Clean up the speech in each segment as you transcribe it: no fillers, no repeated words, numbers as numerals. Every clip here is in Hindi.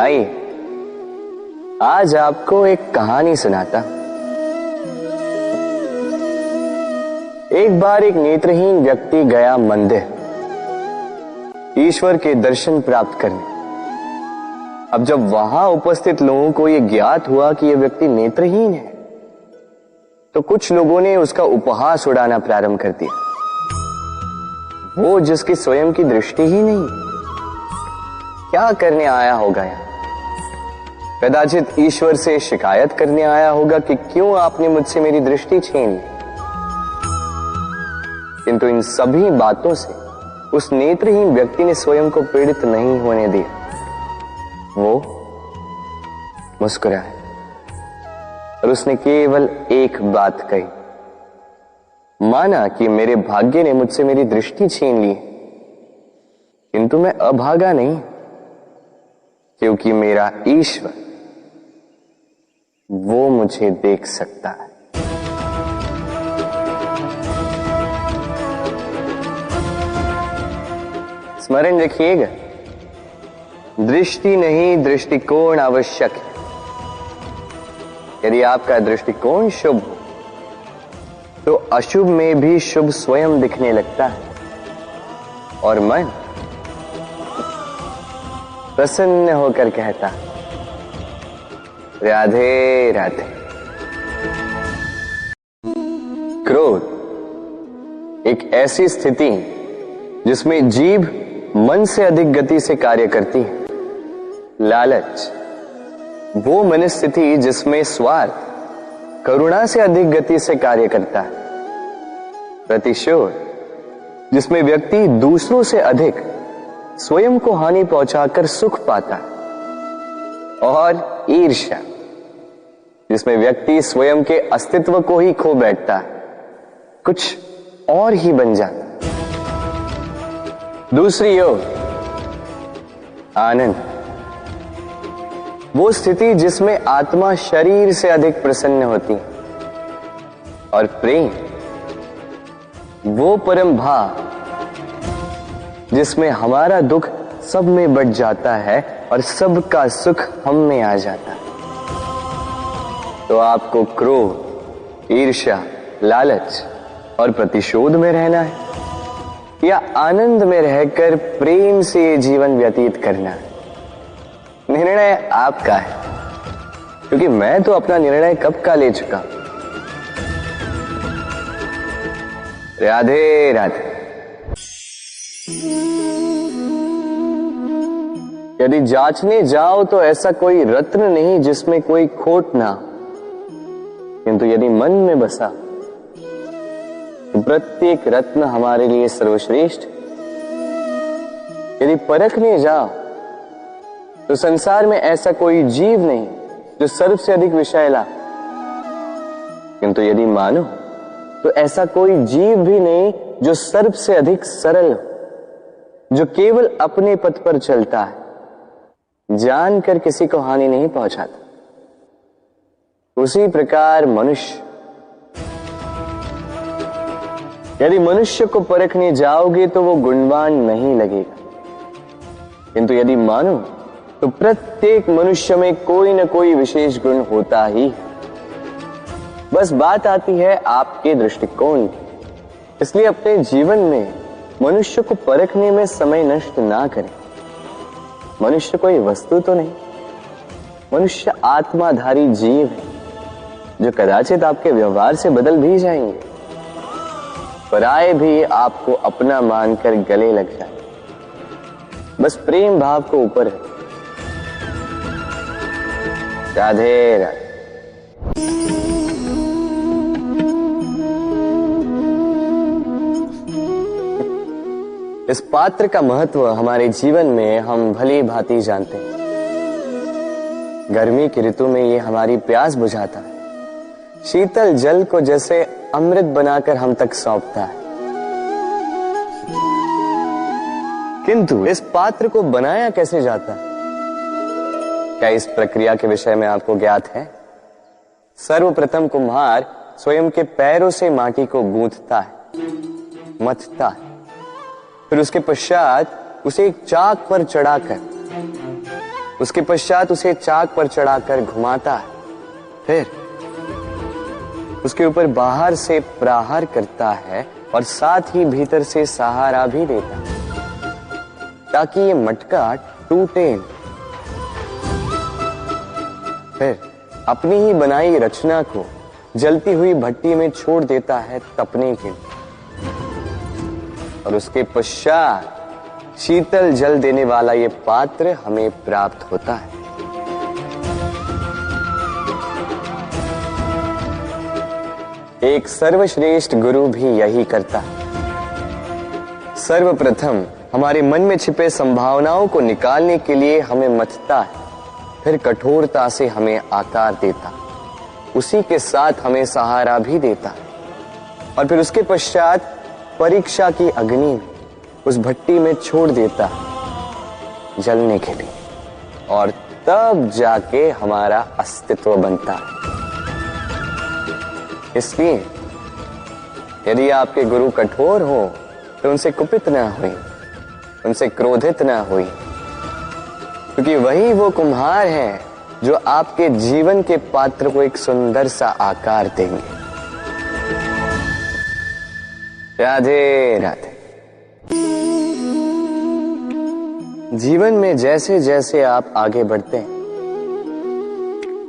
आइए आज आपको एक कहानी सुनाता। एक बार एक नेत्रहीन व्यक्ति गया मंदिर ईश्वर के दर्शन प्राप्त करने। अब जब वहां उपस्थित लोगों को यह ज्ञात हुआ कि यह व्यक्ति नेत्रहीन है, तो कुछ लोगों ने उसका उपहास उड़ाना प्रारंभ कर दिया। वो जिसकी स्वयं की दृष्टि ही नहीं, क्या करने आया होगा यहाँ? कदाचित ईश्वर से शिकायत करने आया होगा कि क्यों आपने मुझसे मेरी दृष्टि छीन ली। किंतु इन सभी बातों से उस नेत्रहीन व्यक्ति ने स्वयं को पीड़ित नहीं होने दिया। वो मुस्कुराया और उसने केवल एक बात कही, माना कि मेरे भाग्य ने मुझसे मेरी दृष्टि छीन ली, किंतु मैं अभागा नहीं, क्योंकि मेरा ईश्वर वो मुझे देख सकता है। स्मरण रखिएगा, दृष्टि नहीं दृष्टिकोण आवश्यक है। यदि आपका दृष्टिकोण शुभ हो तो अशुभ में भी शुभ स्वयं दिखने लगता है और मन प्रसन्न होकर कहता, राधे राधे। क्रोध एक ऐसी स्थिति जिसमें जीभ मन से अधिक गति से कार्य करती है। लालच वो मनस्थिति जिसमें स्वार्थ करुणा से अधिक गति से कार्य करता है। प्रतिशोध जिसमें व्यक्ति दूसरों से अधिक स्वयं को हानि पहुंचाकर सुख पाता है। और ईर्ष्या जिसमें व्यक्ति स्वयं के अस्तित्व को ही खो बैठता है, कुछ और ही बन जाता है। दूसरी ओर आनंद वो स्थिति जिसमें आत्मा शरीर से अधिक प्रसन्न होती है। और प्रेम वो परम भाव जिसमें हमारा दुख सब में बट जाता है और सबका सुख हम में आ जाता है। तो आपको क्रोध, ईर्ष्या, लालच और प्रतिशोध में रहना है या आनंद में रहकर प्रेम से ये जीवन व्यतीत करना है? निर्णय आपका है, क्योंकि मैं तो अपना निर्णय कब का ले चुका। राधे राधे। यदि जांचने जाओ तो ऐसा कोई रत्न नहीं जिसमें कोई खोट ना, किंतु यदि मन में बसा तो प्रत्येक रत्न हमारे लिए सर्वश्रेष्ठ। यदि परखने जाओ तो संसार में ऐसा कोई जीव नहीं जो सर्व से अधिक विषैला, किंतु यदि मानो तो ऐसा कोई जीव भी नहीं जो सर्व से अधिक सरल हो, जो केवल अपने पथ पर चलता है, जानकर किसी को हानि नहीं पहुंचाता। उसी प्रकार मनुष्य, यदि मनुष्य को परखने जाओगे तो वो गुणवान नहीं लगेगा, किंतु यदि मानो तो प्रत्येक मनुष्य में कोई न कोई विशेष गुण होता ही। बस बात आती है आपके दृष्टिकोण। इसलिए अपने जीवन में मनुष्य को परखने में समय नष्ट ना करें। मनुष्य कोई वस्तु तो नहीं, मनुष्य आत्माधारी जीव है जो कदाचित आपके व्यवहार से बदल भी जाएंगे, पराये भी आपको अपना मानकर गले लग जाए। बस प्रेम भाव को ऊपर है। राधे राधे। इस पात्र का महत्व हमारे जीवन में हम भली भांति जानते हैं। गर्मी की ऋतु में ये हमारी प्यास बुझाता है, शीतल जल को जैसे अमृत बनाकर हम तक सौंपता है। किंतु इस पात्र को बनाया कैसे जाता है? क्या इस प्रक्रिया के विषय में आपको ज्ञात है? सर्वप्रथम कुम्हार स्वयं के पैरों से माटी को गूंथता है, मथता है, फिर उसके पश्चात उसे एक चाक पर चढ़ाकर उसके पश्चात उसे चाक पर चढ़ाकर घुमाता है, फिर उसके ऊपर बाहर से प्रहार करता है और साथ ही भीतर से सहारा भी देता है ताकि ये मटका टूटे। फिर अपनी ही बनाई रचना को जलती हुई भट्टी में छोड़ देता है तपने के लिए, और उसके पश्चात शीतल जल देने वाला ये पात्र हमें प्राप्त होता है। एक सर्वश्रेष्ठ गुरु भी यही करता है। सर्वप्रथम हमारे मन में छिपे संभावनाओं को निकालने के लिए हमें मथता है, फिर कठोरता से हमें आकार देता, उसी के साथ हमें सहारा भी देता है, और फिर उसके पश्चात परीक्षा की अग्नि में उस भट्टी में छोड़ देता है जलने के लिए, और तब जाके हमारा अस्तित्व बनता है। इसलिए यदि आपके गुरु कठोर हो तो उनसे कुपित ना हुई, उनसे क्रोधित ना हुई, क्योंकि वही वो कुम्हार है जो आपके जीवन के पात्र को एक सुंदर सा आकार देंगे। राधे राधे। जीवन में जैसे जैसे आप आगे बढ़ते हैं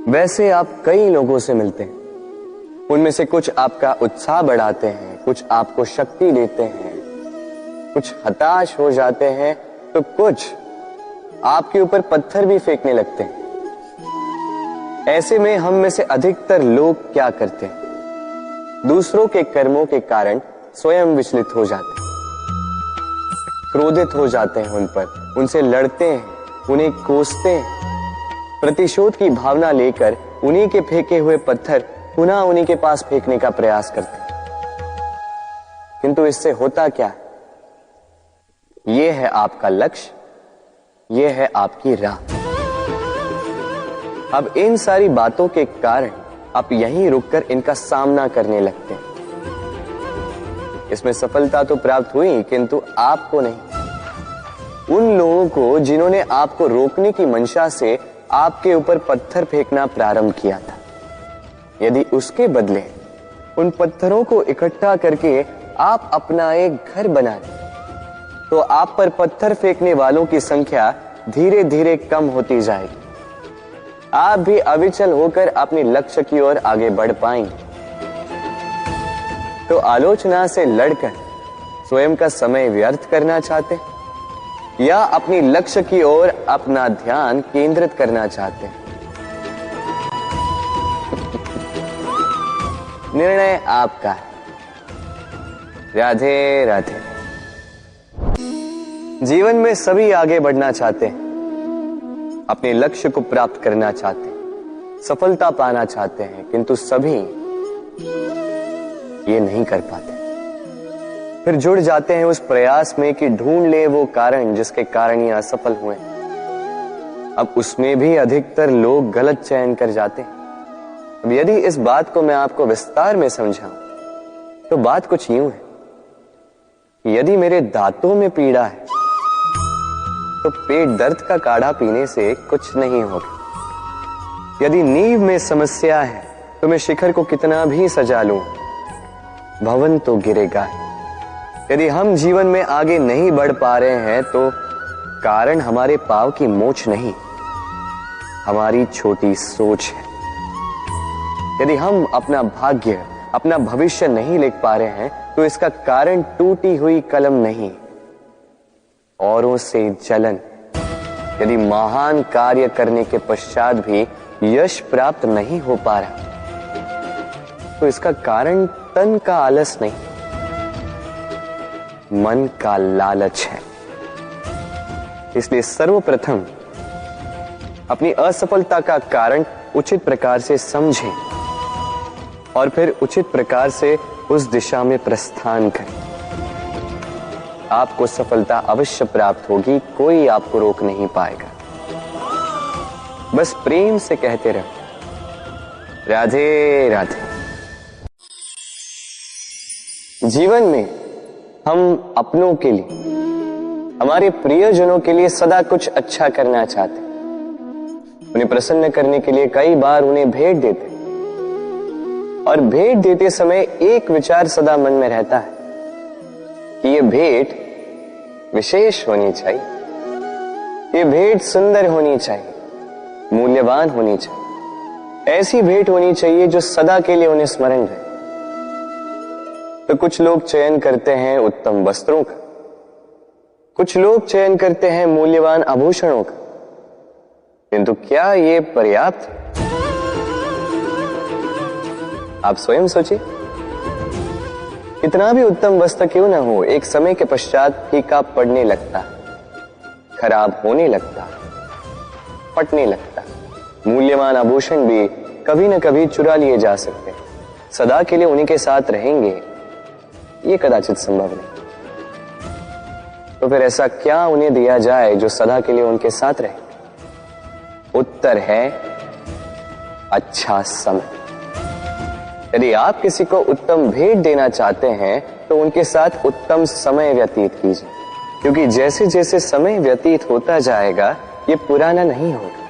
वैसे आप कई लोगों से मिलते हैं। उनमें से कुछ आपका उत्साह बढ़ाते हैं, कुछ आपको शक्ति देते हैं, कुछ हताश हो जाते हैं, तो कुछ आपके ऊपर पत्थर भी फेंकने लगते हैं। ऐसे में हम में से अधिकतर लोग क्या करते हैं? दूसरों के कर्मों के कारण स्वयं विचलित हो जाते हैं, क्रोधित हो जाते हैं उन पर, उनसे लड़ते हैं, उन्हें कोसते हैं, प्रतिशोध की भावना लेकर उन्हीं के फेंके हुए पत्थर पुनः उन्हीं के पास फेंकने का प्रयास करते हैं। किंतु इससे होता क्या? यह है आपका लक्ष्य, यह है आपकी राह। अब इन सारी बातों के कारण आप यहीं रुककर इनका सामना करने लगते हैं। इसमें सफलता तो प्राप्त हुई, किंतु आपको नहीं। उन लोगों को जिन्होंने आपको रोकने की मंशा से आपके ऊपर पत्थर फेंकना प्रारंभ किया था, यदि उसके बदले उन पत्थरों को इकट्ठा करके आप अपना एक घर बना लें, तो आप पर पत्थर फेंकने वालों की संख्या धीरे धीरे कम होती जाएगी। आप भी अविचल होकर अपने लक्ष्य की ओर आगे बढ़ पाएंगे। तो आलोचना से लड़कर स्वयं का समय व्यर्थ करना चाहते हैं या अपनी लक्ष्य की ओर अपना ध्यान केंद्रित करना चाहते हैं? निर्णय आपका है। राधे राधे। जीवन में सभी आगे बढ़ना चाहते हैं, अपने लक्ष्य को प्राप्त करना चाहते हैं, सफलता पाना चाहते हैं, किंतु सभी ये नहीं कर पाते। फिर जुड़ जाते हैं उस प्रयास में कि ढूंढ ले वो कारण जिसके कारण ये असफल हुए। अब उसमें भी अधिकतर लोग गलत चयन कर जाते हैं। अब यदि इस बात को मैं आपको विस्तार में समझाऊं तो बात कुछ यूं है कि यदि मेरे दांतों में पीड़ा है तो पेट दर्द का काढ़ा पीने से कुछ नहीं होगा। यदि नींव में समस्या है तो मैं शिखर को कितना भी सजा लूं, भवन तो गिरेगा। यदि हम जीवन में आगे नहीं बढ़ पा रहे हैं तो कारण हमारे पांव की मोच नहीं, हमारी छोटी सोच है। यदि हम अपना भाग्य, अपना भविष्य नहीं लिख पा रहे हैं तो इसका कारण टूटी हुई कलम नहीं, औरों से जलन। यदि महान कार्य करने के पश्चात भी यश प्राप्त नहीं हो पा रहा तो इसका कारण तन का आलस नहीं, मन का लालच है। इसलिए सर्वप्रथम अपनी असफलता का कारण उचित प्रकार से समझें और फिर उचित प्रकार से उस दिशा में प्रस्थान करें। आपको सफलता अवश्य प्राप्त होगी, कोई आपको रोक नहीं पाएगा। बस प्रेम से कहते रहो राधे राधे। जीवन में हम अपनों के लिए, हमारे प्रियजनों के लिए सदा कुछ अच्छा करना चाहते हैं, उन्हें प्रसन्न करने के लिए कई बार उन्हें भेंट देते, और भेंट देते समय एक विचार सदा मन में रहता है कि यह भेंट विशेष होनी चाहिए, ये भेंट सुंदर होनी चाहिए, मूल्यवान होनी चाहिए, ऐसी भेंट होनी चाहिए जो सदा के लिए उन्हें स्मरण रहे। तो कुछ लोग चयन करते हैं उत्तम वस्त्रों का, कुछ लोग चयन करते हैं मूल्यवान आभूषणों का, किंतु क्या ये पर्याप्त? आप स्वयं सोचिए, कितना भी उत्तम वस्त्र क्यों ना हो, एक समय के पश्चात फीका पड़ने लगता, खराब होने लगता, फटने लगता। मूल्यवान आभूषण भी कभी न कभी चुरा लिए जा सकते हैं, सदा के लिए उन्हीं के साथ रहेंगे ये कदाचित संभव नहीं। तो फिर ऐसा क्या उन्हें दिया जाए जो सदा के लिए उनके साथ रहे? उत्तर है अच्छा समय। यदि आप किसी को उत्तम भेंट देना चाहते हैं तो उनके साथ उत्तम समय व्यतीत कीजिए, क्योंकि जैसे जैसे समय व्यतीत होता जाएगा ये पुराना नहीं होगा,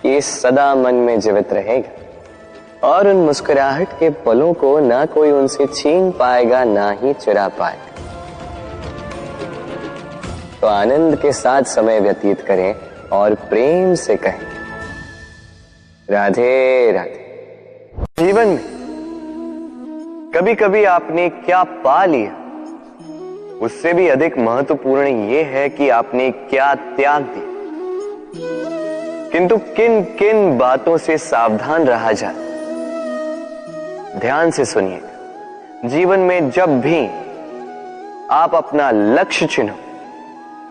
ये सदा मन में जीवित रहेगा और उन मुस्कुराहट के पलों को ना कोई उनसे छीन पाएगा ना ही चुरा पाएगा। तो आनंद के साथ समय व्यतीत करें और प्रेम से कहें राधे राधे। जीवन में कभी कभी आपने क्या पा लिया, उससे भी अधिक महत्वपूर्ण यह है कि आपने क्या त्याग दिया। किंतु किन किन बातों से सावधान रहा जाए, ध्यान से सुनिएगा। जीवन में जब भी आप अपना लक्ष्य चुनो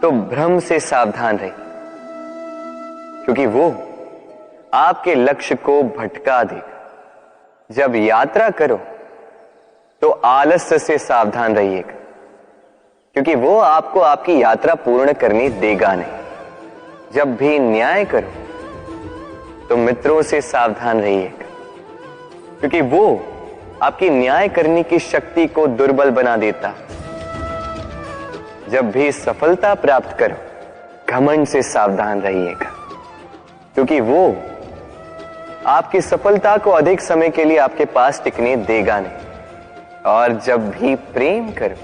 तो भ्रम से सावधान रहिए, क्योंकि वो आपके लक्ष्य को भटका देगा। जब यात्रा करो तो आलस्य से सावधान रहिएगा, क्योंकि वो आपको आपकी यात्रा पूर्ण करने देगा नहीं। जब भी न्याय करो तो मित्रों से सावधान रहिएगा, क्योंकि वो आपकी न्याय करने की शक्ति को दुर्बल बना देता। जब भी सफलता प्राप्त करो घमंड से सावधान रहिएगा, क्योंकि वो आपकी सफलता को अधिक समय के लिए आपके पास टिकने देगा नहीं। और जब भी प्रेम करो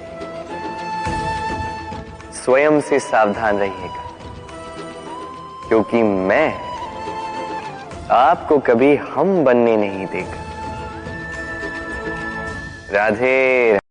स्वयं से सावधान रहिएगा, क्योंकि मैं आपको कभी हम बनने नहीं देगा। राधे।